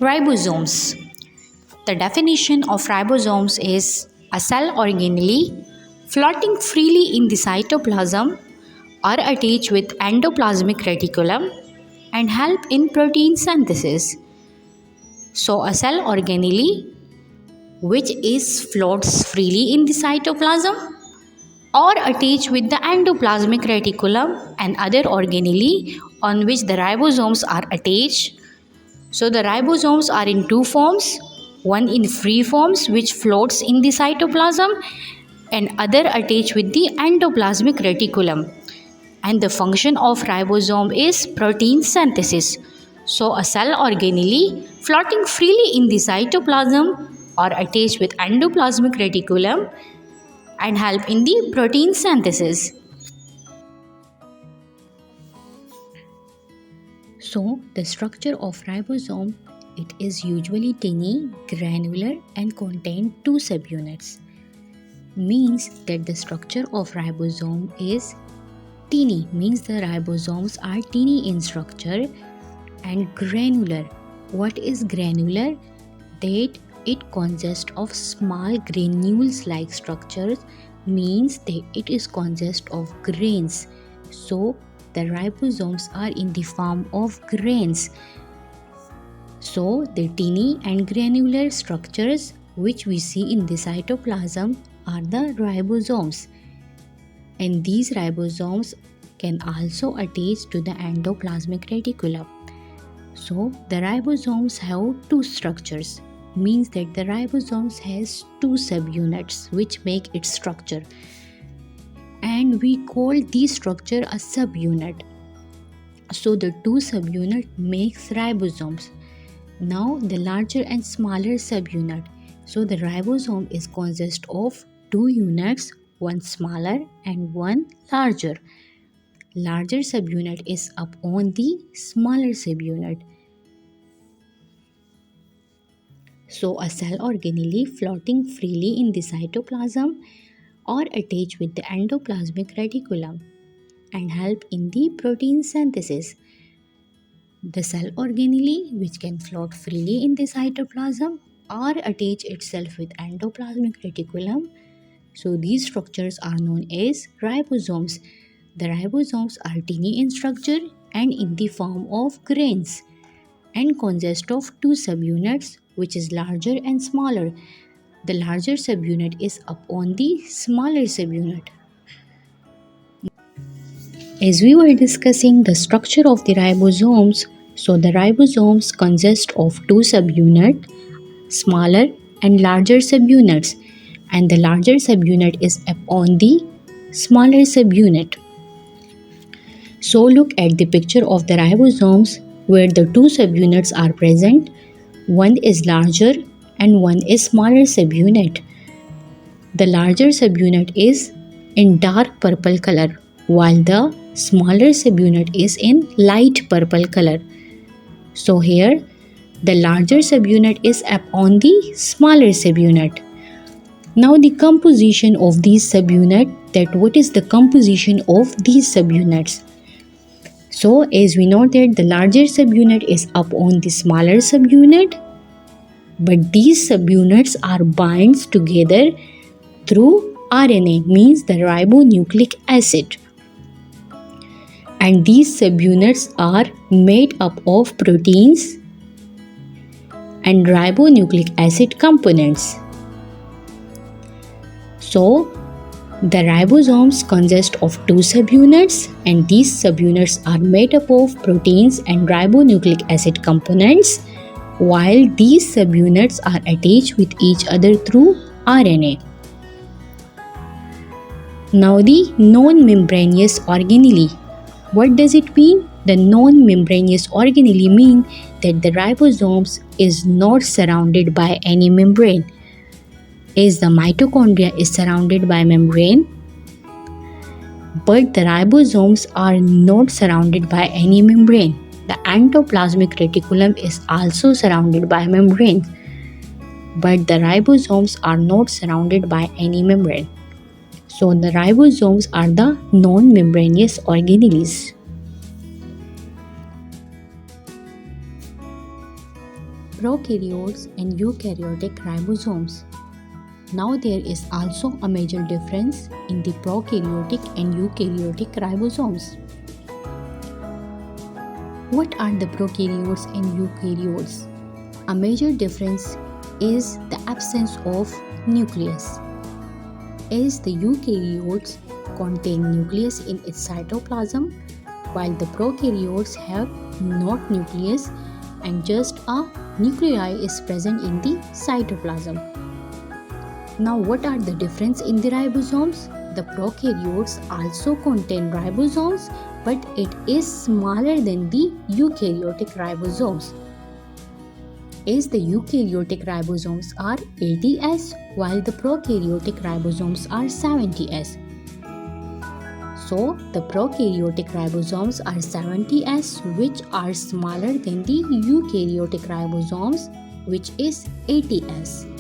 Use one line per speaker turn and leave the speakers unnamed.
Ribosomes. The definition of ribosomes is a cell organelle floating freely in the cytoplasm or attached with endoplasmic reticulum and help in protein synthesis. So a cell organelle which is floats freely in the cytoplasm or attached with the endoplasmic reticulum and other organelle on which the ribosomes are attached. So the ribosomes are in two forms, one in free forms which floats in the cytoplasm and other attached with the endoplasmic reticulum. And the function of ribosome is protein synthesis. So a cell organelle floating freely in the cytoplasm or attached with endoplasmic reticulum and help in the protein synthesis. So the structure of ribosome, it is usually tiny, granular and contain two subunits. Means that the structure of ribosome is teeny, means the ribosomes are teeny in structure, and granular. What is granular? That it consists of small granules like structures, means that it is consist of grains. So the ribosomes are in the form of grains. So the teeny and granular structures which we see in the cytoplasm are the ribosomes. And these ribosomes can also attach to the endoplasmic reticulum. So the ribosomes have two structures, means that the ribosomes has two subunits which make its structure, and we call this structure a subunit. So the two subunit makes ribosomes. Now the larger and smaller subunit. So the ribosome is consist of two units, one smaller and one larger. Larger subunit is upon the smaller subunit. So a cell organelle floating freely in the cytoplasm or attached with the endoplasmic reticulum and help in the protein synthesis. The cell organelle which can float freely in the cytoplasm or attach itself with endoplasmic reticulum. So these structures are known as ribosomes. The ribosomes are teeny in structure and in the form of grains and consist of two subunits which is larger and smaller. The larger subunit is upon the smaller subunit. As we were discussing the structure of the ribosomes, so the ribosomes consist of two subunits, smaller and larger subunits, and the larger subunit is upon the smaller subunit. So look at the picture of the ribosomes where the two subunits are present. One is larger and one is smaller subunit. The larger subunit is in dark purple color while the smaller subunit is in light purple color. So here the larger subunit is upon the smaller subunit. Now the composition of these subunits, that what is the composition of these subunits? So as we know that the larger subunit is upon the smaller subunit, but these subunits are binds together through RNA, means the ribonucleic acid. And these subunits are made up of proteins and ribonucleic acid components. So the ribosomes consist of two subunits, and these subunits are made up of proteins and ribonucleic acid components, while these subunits are attached with each other through RNA. Now the non-membranous organelle. What does it mean? The non-membranous organelle mean that the ribosomes is not surrounded by any membrane. As the mitochondria is surrounded by membrane, but the ribosomes are not surrounded by any membrane. The endoplasmic reticulum is also surrounded by membrane, but the ribosomes are not surrounded by any membrane. So the ribosomes are the non-membranous organelles. prokaryotes and eukaryotic ribosomes. Now there is also a major difference in the prokaryotic and eukaryotic ribosomes. What are the prokaryotes and eukaryotes? A major difference is the absence of nucleus. As the eukaryotes contain nucleus in its cytoplasm, while the prokaryotes have not nucleus and just a nuclei is present in the cytoplasm. Now what are the difference in the ribosomes? The prokaryotes also contain ribosomes, but it is smaller than the eukaryotic ribosomes. As the eukaryotic ribosomes are 80S while the prokaryotic ribosomes are 70S. So the prokaryotic ribosomes are 70S, which are smaller than the eukaryotic ribosomes, which is 80S.